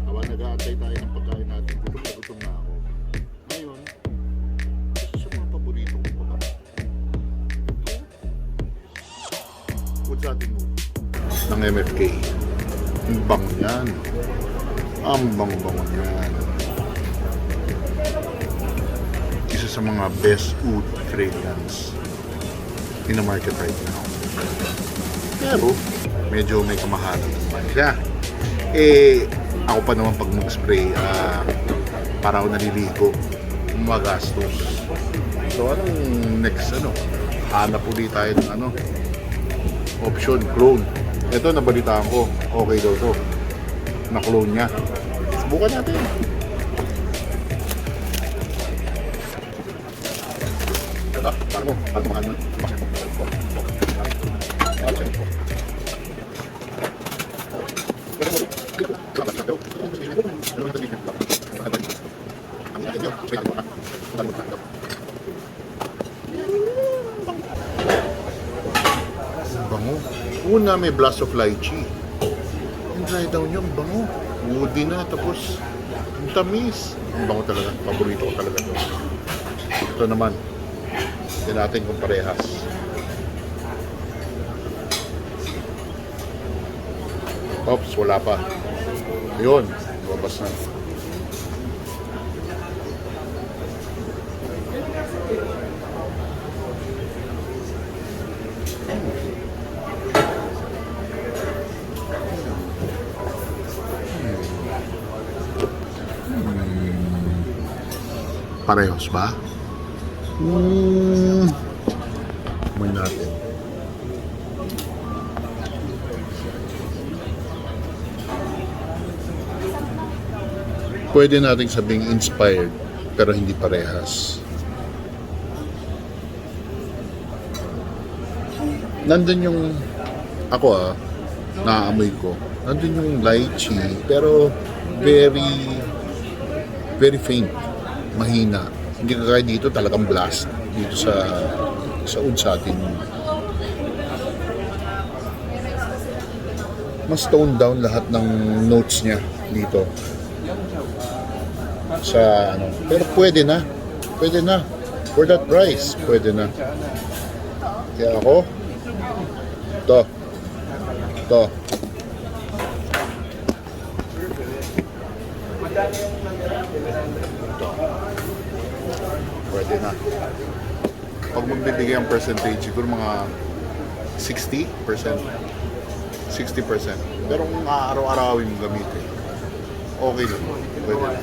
Habang nag-aantay tayo ng pagkain natin, gutom na gutom na ako. Ngayon, isa sa mga paborito kong pagkain. What's atin mo? Ng MFK. Ang bango yan. Ang bango-bango yan. Isa sa mga best oud fragrance in the market right now. Pero, medyo may kamahalan naman siya. Ako pa naman pag mag-spray, para ako naliligo, magastos. So, anong next, hanap ulit tayo ng option, clone. Ito, nabalitaan ko, okay daw to. Na-clone niya. Subukan natin. Paano mo? Paano mahal mo? Bango. Una may blast of lychee. Yung dry down niya, bango. Woody na, tapos yung tamis. Ang bango talaga. Paborito ko talaga ito. Ito naman. Hindi natin kung parehas. Oops, wala pa. Ayun, lumabas na. Parehas ba? May natin. Pwede nating sabing inspired, pero hindi parehas. Nandun yung, ako naaamoy ko. Nandun yung lychee, pero very faint. Mahina. Hindi kagaya dito talagang blast. Dito sa oud sa atin. Mas toned down lahat ng notes niya dito. Pero pwede na. Pwede na. For that price, pwede na. Kaya ako, ito. Pwede na. Pag magbibigay ang percentage, siguro mga 60%. 60%. Pero kung araw-arawin mo gamitin, okay lang. Pwede na.